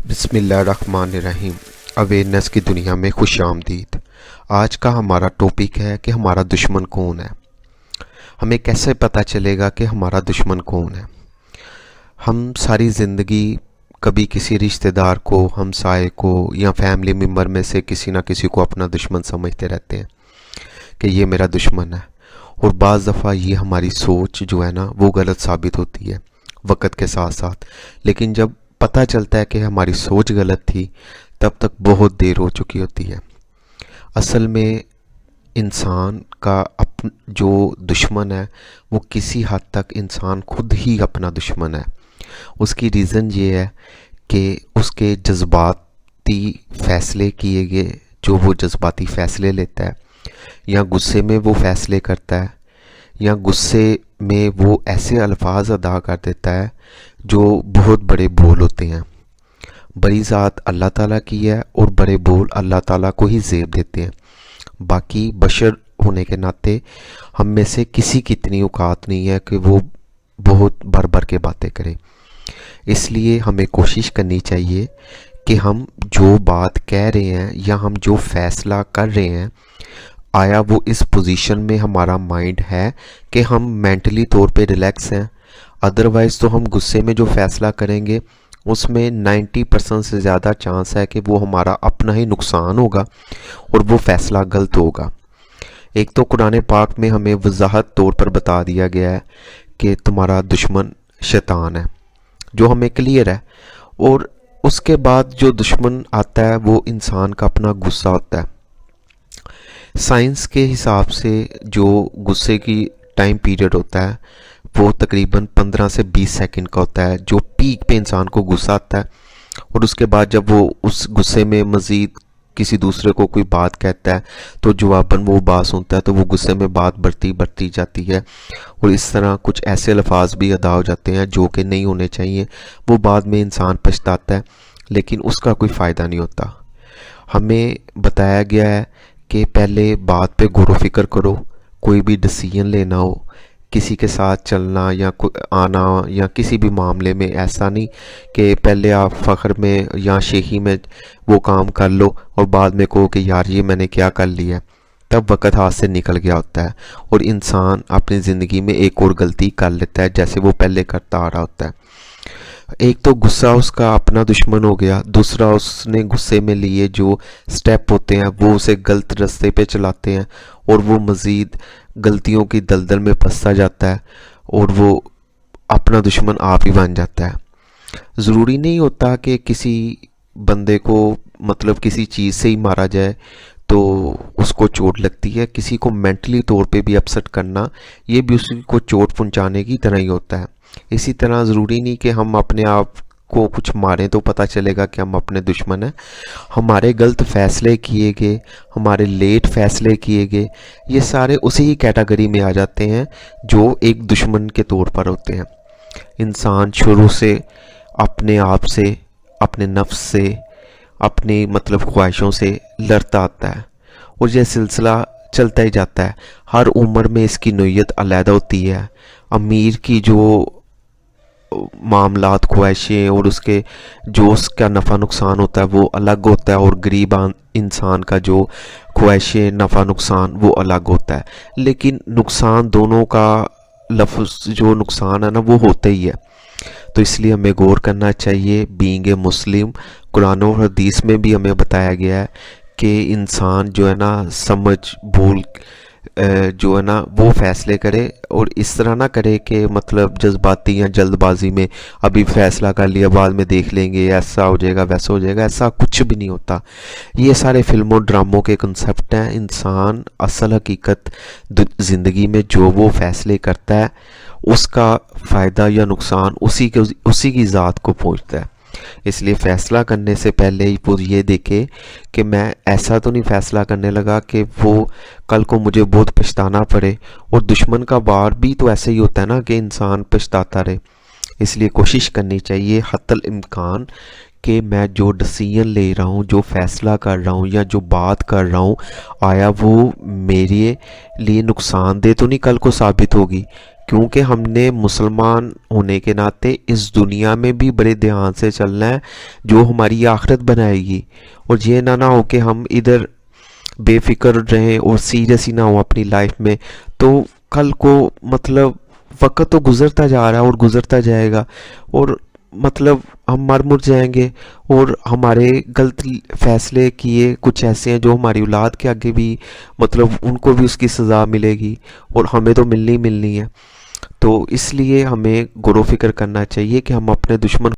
بسم اللہ الرحمن الرحیم۔ اویئرنیس کی دنیا میں خوش آمدید۔ آج کا ہمارا ٹاپک ہے کہ ہمارا دشمن کون ہے۔ ہمیں کیسے پتہ چلے گا کہ ہمارا دشمن کون ہے؟ ہم ساری زندگی کبھی کسی رشتہ دار کو، ہمسائے کو یا فیملی ممبر میں سے کسی نہ کسی کو اپنا دشمن سمجھتے رہتے ہیں کہ یہ میرا دشمن ہے، اور بعض دفعہ یہ ہماری سوچ جو ہے نا وہ غلط ثابت ہوتی ہے وقت کے ساتھ ساتھ۔ لیکن جب پتہ چلتا ہے کہ ہماری سوچ غلط تھی تب تک بہت دیر ہو چکی ہوتی ہے۔ اصل میں انسان کا جو دشمن ہے وہ کسی حد تک انسان خود ہی اپنا دشمن ہے۔ اس کی ریزن یہ ہے کہ اس کے جذباتی فیصلے کیے گئے، جو وہ جذباتی فیصلے لیتا ہے، یا غصے میں وہ فیصلے کرتا ہے، یا غصے میں وہ ایسے الفاظ ادا کر دیتا ہے جو بہت بڑے بول ہوتے ہیں۔ بڑی ذات اللہ تعالیٰ کی ہے اور بڑے بول اللہ تعالیٰ کو ہی زیب دیتے ہیں۔ باقی بشر ہونے کے ناطے ہم میں سے کسی کی اتنی اوقات نہیں ہے کہ وہ بہت بھر بھر کے باتیں کرے۔ اس لیے ہمیں کوشش کرنی چاہیے کہ ہم جو بات کہہ رہے ہیں یا ہم جو فیصلہ کر رہے ہیں، آیا وہ اس پوزیشن میں ہمارا مائنڈ ہے کہ ہم مینٹلی طور پہ ریلیکس ہیں۔ ادروائز تو ہم غصے میں جو فیصلہ کریں گے اس میں 90% سے زیادہ چانس ہے کہ وہ ہمارا اپنا ہی نقصان ہوگا اور وہ فیصلہ غلط ہوگا۔ ایک تو قرآن پاک میں ہمیں وضاحت طور پر بتا دیا گیا ہے کہ تمہارا دشمن شیطان ہے، جو ہمیں کلیئر ہے، اور اس کے بعد جو دشمن آتا ہے وہ انسان کا اپنا غصہ ہوتا ہے۔ سائنس کے حساب سے جو غصے کی ٹائم پیریڈ ہوتا ہے وہ تقریباً 15 سے 20 سیکنڈ کا ہوتا ہے، جو پیک پہ انسان کو غصہ آتا ہے، اور اس کے بعد جب وہ اس غصے میں مزید کسی دوسرے کو کوئی بات کہتا ہے تو جواباً وہ بات سنتا ہے تو وہ غصے میں بات بڑھتی جاتی ہے، اور اس طرح کچھ ایسے الفاظ بھی ادا ہو جاتے ہیں جو کہ نہیں ہونے چاہیے۔ وہ بعد میں انسان پچھتاتا ہے لیکن اس کا کوئی فائدہ نہیں ہوتا۔ ہمیں بتایا گیا ہے کہ پہلے بات پہ غور و فکر کرو، کوئی بھی ڈیسیژن لینا ہو، کسی کے ساتھ چلنا یا آنا یا کسی بھی معاملے میں، ایسا نہیں کہ پہلے آپ فخر میں یا شیخی میں وہ کام کر لو اور بعد میں کہو کہ یار یہ میں نے کیا کر لیا ہے، تب وقت ہاتھ سے نکل گیا ہوتا ہے اور انسان اپنی زندگی میں ایک اور غلطی کر لیتا ہے جیسے وہ پہلے کرتا آ رہا ہوتا ہے۔ ایک تو غصہ اس کا اپنا دشمن ہو گیا، دوسرا اس نے غصے میں لیے جو سٹیپ ہوتے ہیں وہ اسے غلط رستے پہ چلاتے ہیں، اور وہ مزید غلطیوں کی دلدل میں پھنستا جاتا ہے اور وہ اپنا دشمن آپ ہی بن جاتا ہے۔ ضروری نہیں ہوتا کہ کسی بندے کو مطلب کسی چیز سے ہی مارا جائے تو اس کو چوٹ لگتی ہے، کسی کو مینٹلی طور پہ بھی اپسٹ کرنا یہ بھی اس کو چوٹ پہنچانے کی طرح ہی ہوتا ہے۔ اسی طرح ضروری نہیں کہ ہم اپنے آپ کو کچھ ماریں تو پتہ چلے گا کہ ہم اپنے دشمن ہیں۔ ہمارے غلط فیصلے کیے گئے، ہمارے لیٹ فیصلے کیے گئے، یہ سارے اسی کیٹیگری میں آ جاتے ہیں جو ایک دشمن کے طور پر ہوتے ہیں۔ انسان شروع سے اپنے آپ سے، اپنے نفس سے، اپنی خواہشوں سے لڑتا آتا ہے، اور یہ سلسلہ چلتا ہی جاتا ہے۔ ہر عمر میں اس کی نوعیت علیحدہ ہوتی ہے۔ امیر کی جو معاملات، خواہشیں اور اس کے جو اس کا نفع نقصان ہوتا ہے وہ الگ ہوتا ہے، اور غریب انسان کا جو خواہشیں، نفع نقصان وہ الگ ہوتا ہے، لیکن نقصان دونوں کا لفظ جو نقصان ہے نا وہ ہوتا ہی ہے۔ تو اس لیے ہمیں غور کرنا چاہیے۔ بینگ اے مسلم، قرآن و حدیث میں بھی ہمیں بتایا گیا ہے کہ انسان جو ہے نا سمجھ بھول جو ہے نا وہ فیصلے کرے، اور اس طرح نہ کرے کہ جذباتی یا جلد بازی میں ابھی فیصلہ کر لیا بعد میں دیکھ لیں گے، ایسا ہو جائے گا ویسا ہو جائے گا۔ ایسا کچھ بھی نہیں ہوتا۔ یہ سارے فلموں ڈراموں کے کنسپٹ ہیں۔ انسان اصل حقیقت زندگی میں جو وہ فیصلے کرتا ہے اس کا فائدہ یا نقصان اسی کی ذات کو پہنچتا ہے۔ اس لیے فیصلہ کرنے سے پہلے وہ یہ دیکھے کہ میں ایسا تو نہیں فیصلہ کرنے لگا کہ وہ کل کو مجھے بہت پچھتانا پڑے، اور دشمن کا وار بھی تو ایسے ہی ہوتا ہے نا کہ انسان پچھتاتا رہے۔ اس لیے کوشش کرنی چاہیے حتی الامکان کہ میں جو ڈیسیژن لے رہا ہوں، جو فیصلہ کر رہا ہوں یا جو بات کر رہا ہوں، آیا وہ میرے لیے نقصان دہ تو نہیں کل کو ثابت ہوگی، کیونکہ ہم نے مسلمان ہونے کے ناطے اس دنیا میں بھی بڑے دھیان سے چلنا ہے جو ہماری آخرت بنائے گی، اور یہ نہ ہو کہ ہم ادھر بے فکر رہیں اور سیریس ہی نہ ہو اپنی لائف میں، تو کل کو مطلب وقت تو گزرتا جا رہا ہے اور گزرتا جائے گا، اور مطلب ہم مر جائیں گے، اور ہمارے غلط فیصلے کیے کچھ ایسے ہیں جو ہماری اولاد کے آگے بھی مطلب ان کو بھی اس کی سزا ملے گی، اور ہمیں تو ملنی ہے۔ تو اس لیے ہمیں غور و فکر کرنا چاہیے کہ ہم اپنے دشمن